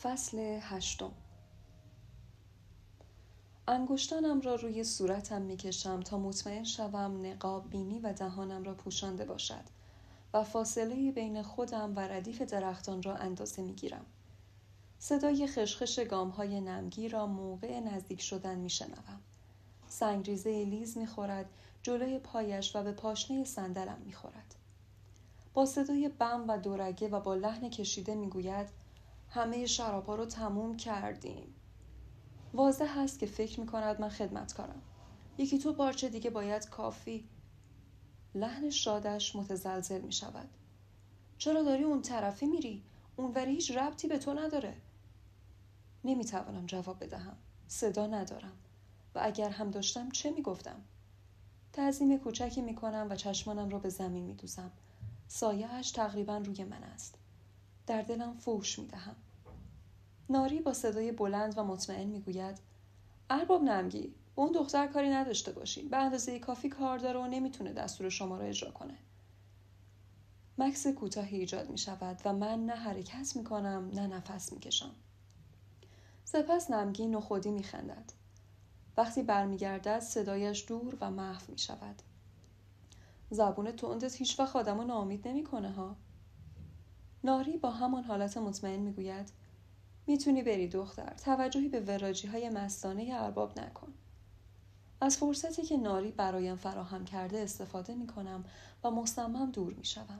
فصل 8. انگشتانم را روی صورتم می‌کشم تا مطمئن شوم نقاب بینی و دهانم را پوشانده باشد و فاصله بین خودم و ردیف درختان را اندازه می‌گیرم. صدای خشخش گام‌های نمگی را موقع نزدیک شدن می‌شنوم. سنگریزه لیز می‌خورد جلوی پایش و به پاشنه صندلم می‌خورد. با صدای بم و دورگه و با لحن کشیده می‌گوید همه شراب‌ها رو تموم کردیم. واضح هست که فکر می‌کند من خدمتکارم. 1-2 پارچه دیگه باید کافی. لحن شادش متزلزل می‌شود. چرا داری اون طرفی میری؟ اونوری هیچ ربطی به تو نداره. نمی‌توانم جواب بدهم. صدا ندارم. و اگر هم داشتم چه می‌گفتم؟ تعظیم کوچکی می‌کنم و چشمانم را به زمین می‌دوزم. سایه‌اش تقریباً روی من است. در دلم فحش می‌دهم. ناری با صدای بلند و مطمئن میگوید ارباب نمگی، اون دختر کاری نداشته باشی. به اندازه کافی کار داره و نمیتونه دستور شما رو اجرا کنه. مکث کوتاهی ایجاد میشود و من نه حرکت میکنم نه نفس میکشم. سپس نمگی نخودی میخندد. وقتی برمیگردد صدایش دور و محو میشود. زبون تندت هیچ وقت آدمو ناامید نمیکنه ها. ناری با همان حالت مطمئن میگوید میتونی بری دختر، توجهی به وراجی‌های مستانه ارباب نکن. از فرصتی که ناری برایم فراهم کرده استفاده می‌کنم و مصمم دور می‌شوم.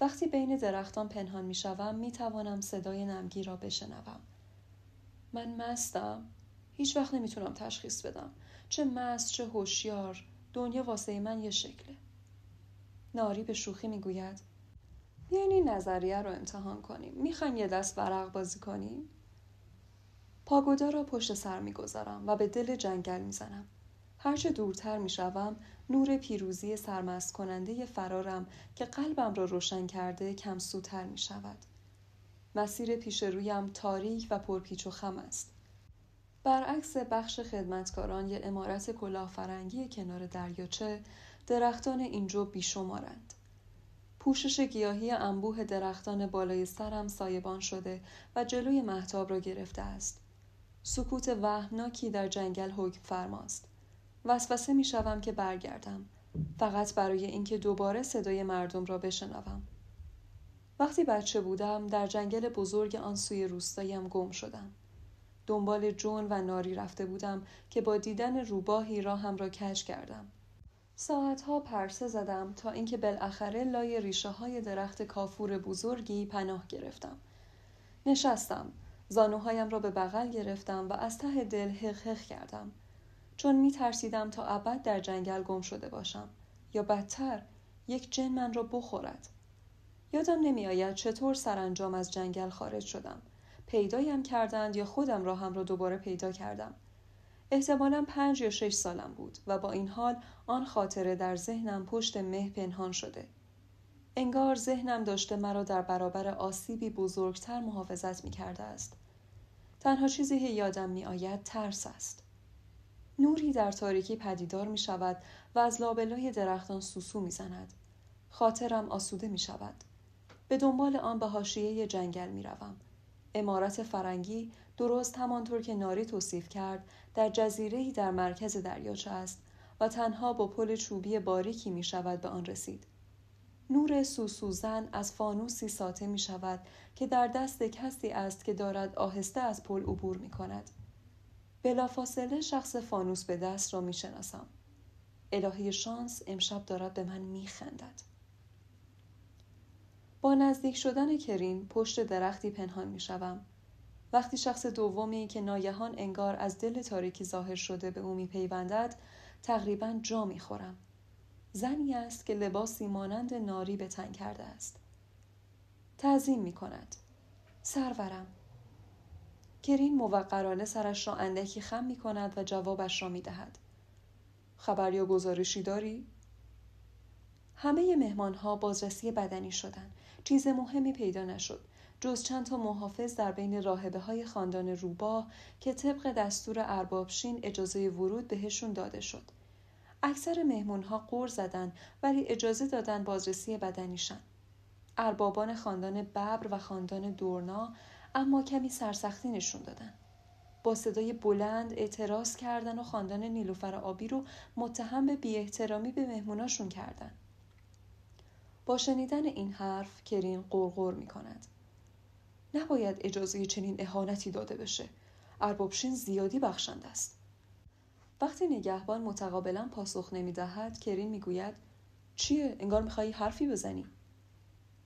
وقتی بین درختان پنهان می‌شوم می‌توانم صدای نمگی را بشنوم. من مستم؟ هیچ وقت نمی‌تونم تشخیص بدم. چه مست چه هوشیار، دنیا واسه من یه شکله. ناری به شوخی می‌گوید بیاین این نظریه رو امتحان کنیم. می‌خوایم یه دست ورق بازی کنیم؟ پاگودا را پشت سر می‌گذارم و به دل جنگل می‌زنم. هرچه دورتر می‌شوم، نور پیروزی سرمست کننده فرارم که قلبم را روشن کرده کم سوتر می‌شود. مسیر پیش رویم تاریک و پرپیچ و خم است. برعکس بخش خدمتکاران یا عمارت کلاه‌فرنگی کنار دریاچه، درختان اینجا بیشمارند. پوشش گیاهی انبوه درختان بالای سرم سایبان شده و جلوی مهتاب را گرفته است. سکوت وهمناکی در جنگل حکم فرماست. وسوسه می شوم که برگردم، فقط برای اینکه دوباره صدای مردم را بشنوم. وقتی بچه بودم در جنگل بزرگ آن سوی روستایم گم شدم. دنبال جون و ناری رفته بودم که با دیدن روباهی راهم را کج کردم. ساعتها پرسه زدم تا اینکه بالاخره لای ریشه های درخت کافور بزرگی پناه گرفتم. نشستم، زانوهایم را به بغل گرفتم و از ته دل حق حق کردم. چون می ترسیدم تا ابد در جنگل گم شده باشم یا بدتر یک جن من را بخورد. یادم نمی آید چطور سرانجام از جنگل خارج شدم. پیدایم کردند یا خودم راهم را دوباره پیدا کردم. احتمالاً 5 یا 6 سالم بود و با این حال آن خاطره در ذهنم پشت مه پنهان شده. انگار ذهنم داشته مرا در برابر آسیبی بزرگتر محافظت می کرده است. تنها چیزی که یادم می آید ترس است. نوری در تاریکی پدیدار می شود و از لابلای درختان سوسو می زند. خاطرم آسوده می شود. به دنبال آن به حاشیه جنگل می روم. عمارت فرنگی درست همانطور که ناری توصیف کرد در جزیره‌ای در مرکز دریاچه است و تنها با پل چوبی باریکی می شود به آن رسید. نور سوسوزن از فانوسی ساطع می شود که در دست کسی است که دارد آهسته از پل عبور می کند. بلافاصله شخص فانوس به دست را می شناسم. الهه شانس امشب دارد به من می خندد. با نزدیک شدن کرین پشت درختی پنهان می شوم. وقتی شخص دومی که ناگهان انگار از دل تاریکی ظاهر شده به او می پیوندد تقریباً جا می خورم. زنی است که لباسی مانند ناری به تن کرده است. تعظیم می کند. سرورم. کرین موقرانه سرش را اندکی خم می کند و جوابش را می دهد. خبر یا گزارشی داری؟ همه مهمانها بازرسی بدنی شدند. چیز مهمی پیدا نشد جز چند تا محافظ در بین راهبه های خاندان روباه که طبق دستور اربابشین اجازه ورود بهشون داده شد. اکثر مهمانها غر زدن ولی اجازه دادن بازرسی بدنی شن. اربابان خاندان ببر و خاندان دورنا اما کمی سرسختی نشون دادن. با صدای بلند اعتراض کردن و خواندن نیلوفر آبی رو متهم به بی‌احترامی به مهموناشون کردن. با شنیدن این حرف کرین غرغر می کند. نباید اجازه چنین اهانتی داده بشه. اربابشین زیادی بخشنده است. وقتی نگهبان متقابلا پاسخ نمی دهد، کرین می گوید چیه؟ انگار می خواهی حرفی بزنی.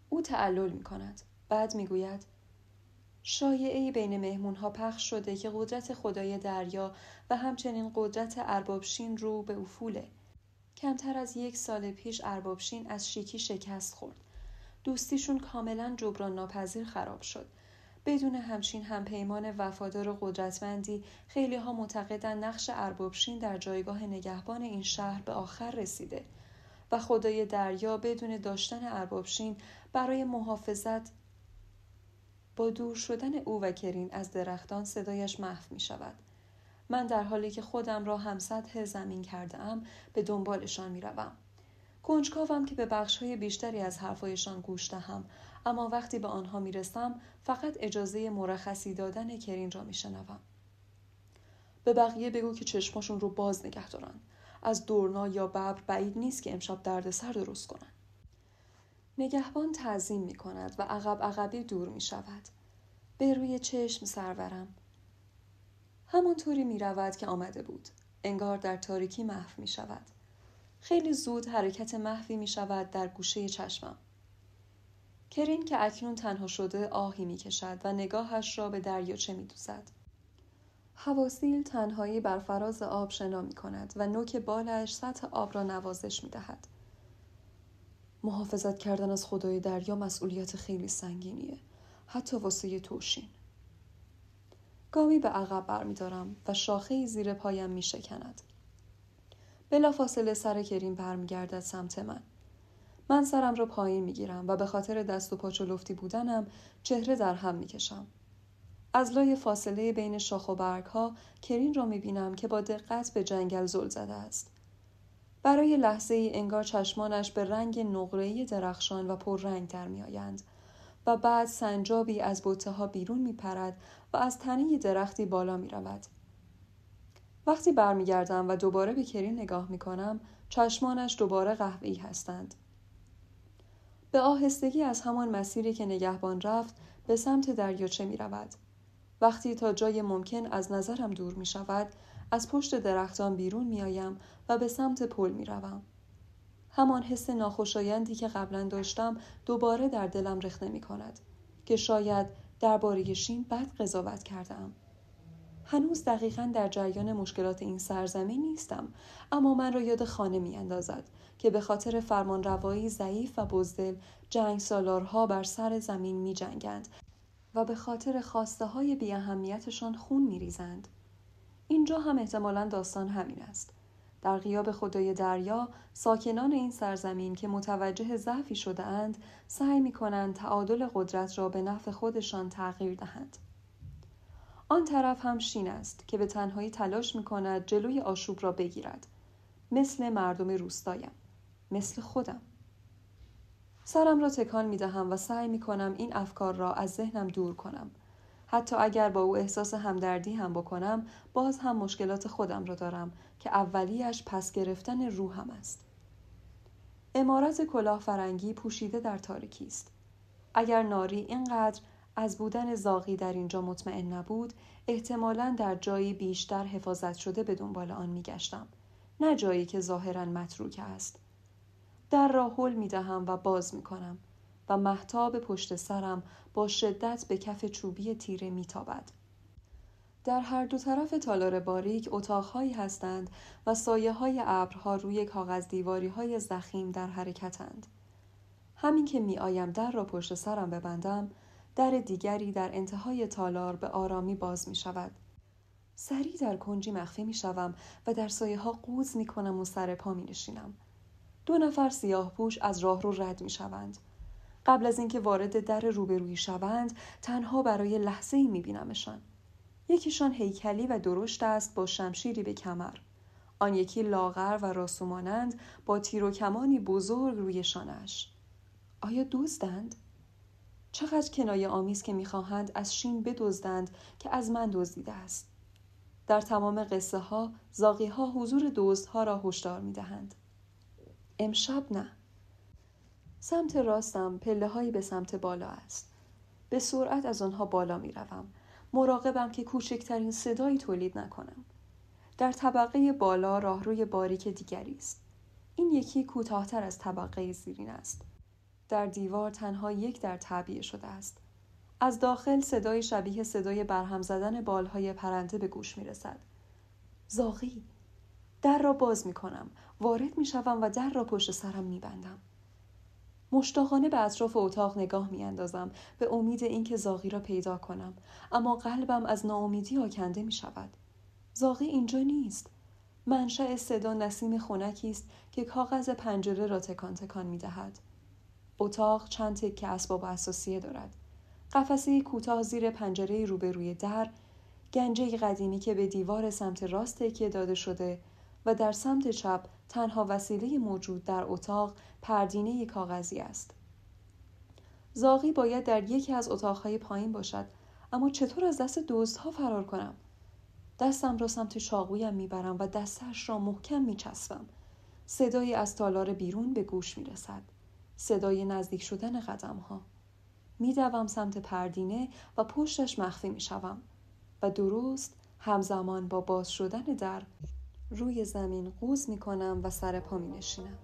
او تعلل می کند. بعد می گوید شایعه‌ای بین مهمونها پخش شده که قدرت خدای دریا و همچنین قدرت اربابشین رو به افوله. کمتر از 1 سال پیش اربابشین از شیکی شکست خورد. دوستیشون کاملا جبران ناپذیر خراب شد. بدون همچین همپیمان وفادار و قدرتمندی خیلی ها معتقدن نقش اربابشین در جایگاه نگهبان این شهر به آخر رسیده و خدای دریا بدون داشتن اربابشین برای محافظت با دور شدن او و کرین از درختان صدایش محو می شود. من در حالی که خودم را هم سطح زمین کرده ام به دنبالشان می روم. کنجکاوم که به بخش‌های بیشتری از حرفایشان گوش دهم، اما وقتی به آنها می رسم فقط اجازه مرخصی دادن کرین را می شنوم. به بقیه بگو که چشماشون رو باز نگه دارن. از دورنا یا ببر بعید نیست که امشب دردسر درست کنن. نگهبان تعظیم می کند و عقبی دور می شود. به روی چشم سرورم. همانطوری می رود که آمده بود. انگار در تاریکی محو می شود. خیلی زود حرکت محوی می شود در گوشه چشمم. کرین که اکنون تنها شده آهی می کشد و نگاهش را به دریاچه می دوزد. حواسیل تنهایی بر فراز آب شنا می کند و نوک بالش سطح آب را نوازش می دهد. محافظت کردن از خدای دریا مسئولیت خیلی سنگینیه. حتی واسه توشین. گامی به عقب برمی‌دارم و شاخه‌ای زیر پایم می‌شکند. بلافاصله سر کرین برمیگردد سمت من. من سرم را پایین می‌گیرم و به خاطر دست و پا چلفتی بودنم چهره در هم می‌کشم. از لای فاصله بین شاخ و برگ‌ها کرین را می‌بینم که با دقت به جنگل زل زده است. برای لحظه‌ای انگار چشمانش به رنگ نقره‌ای درخشان و پررنگ در می‌آیند و بعد سنجابی از بوته‌ها بیرون می‌پرد و از تنه درختی بالا می‌رود. وقتی برمیگردم و دوباره به کرین نگاه می‌کنم، چشمانش دوباره قهوه‌ای هستند. به آهستگی از همان مسیری که نگهبان رفت به سمت دریاچه می‌رود. وقتی تا جای ممکن از نظرم دور می‌شود، از پشت درختان بیرون می‌آیم و به سمت پل می‌روم. همان حس ناخوشایندی که قبلا داشتم دوباره در دلم رخنه می‌کند که شاید درباره شین بد قضاوت کردم. هنوز دقیقاً در جریان مشکلات این سرزمین نیستم، اما من را یاد خانه می‌اندازد که به خاطر فرمانروایی ضعیف و بزدل جنگسالارها بر سر زمین می‌جنگند و به خاطر خواسته‌های بی‌اهمیتشان خون می‌ریزند. اینجا هم احتمالاً داستان همین است. در غیاب خدای دریا، ساکنان این سرزمین که متوجه ضعفی شده اند، سعی می‌کنند تعادل قدرت را به نفع خودشان تغییر دهند. آن طرف هم شین است که به تنهایی تلاش می‌کند جلوی آشوب را بگیرد. مثل مردم روستایم. مثل خودم. سرم را تکان می‌دهم و سعی می‌کنم این افکار را از ذهنم دور کنم. حتی اگر با او احساس همدردی هم بکنم، باز هم مشکلات خودم را دارم که اولیش پس گرفتن روحم است. عمارت کلاه فرنگی پوشیده در تاریکی است. اگر ناری اینقدر از بودن زاغی در اینجا مطمئن نبود، احتمالاً در جایی بیشتر حفاظت شده به دنبال آن می‌گشتم، نه جایی که ظاهراً متروک است. در را هل می‌دهم و باز می‌کنم و مهتاب پشت سرم با شدت به کف چوبی تیره میتابد. در هر دو طرف تالار باریک اتاقهایی هستند و سایه‌های ابرها روی کاغذ دیواری‌های ضخیم در حرکتند. همین که می‌آیم در را پشت سرم ببندم، در دیگری در انتهای تالار به آرامی باز می‌شود. سریع در کنجی مخفی می‌شوم و در سایه‌ها قوز می‌کنم و سر پا می‌نشینم. 2 نفر سیاه‌پوش از راهرو رد می‌شوند. قبل از اینکه وارد در روبرویی شوند، تنها برای لحظه‌ای می‌بینمشان. یکیشان هیکلی و درشت است با شمشیری به کمر. آن یکی لاغر و راسومانند با تیر و کمانی بزرگ روی شانه‌اش. آیا دزدند؟ چقدر کنایه آمیز که می‌خواهند از شین بدزدند که از من دزدیده است. در تمام قصه ها زاغی ها حضور دزدها را هشدار می‌دهند. امشب نه. سمت راستم پله‌هایی به سمت بالا است. به سرعت از آنها بالا می‌روم. مراقبم که کوچکترین صدایی تولید نکنم. در طبقه بالا راهروی باریک دیگری است. این یکی کوتاه‌تر از طبقه زیرین است. در دیوار تنها یک در تعبیه شده است. از داخل صدای شبیه صدای برهم زدن بالهای پرنده به گوش می‌رسد. زاغی. در را باز می‌کنم. وارد می‌شوم و در را پشت سرم می‌بندم. مشتاقانه به اطراف اتاق نگاه می‌اندازم به امید اینکه زاغی را پیدا کنم، اما قلبم از ناامیدی آکنده می‌شود. زاغی اینجا نیست. منشأ صدا نسیم خنکی است که کاغذ پنجره را تکان تکان می‌دهد. اتاق چند تکه اسباب اساسیه دارد. قفسه کوتاه زیر پنجره روبروی در، گنجه قدیمی که به دیوار سمت راست تکیه داده شده و در سمت چپ تنها وسیله موجود در اتاق پردینه کاغذی است. زاغی باید در یکی از اتاقهای پایین باشد، اما چطور از دست دزدها فرار کنم؟ دستم را سمت چاقویم میبرم و دستش را محکم میچسبم. صدایی از تالار بیرون به گوش میرسد. صدای نزدیک شدن قدمها. میدوم سمت پردینه و پشتش مخفی میشوم و درست همزمان با باز شدن در روی زمین قوز میکنم و سر پا مینشینم.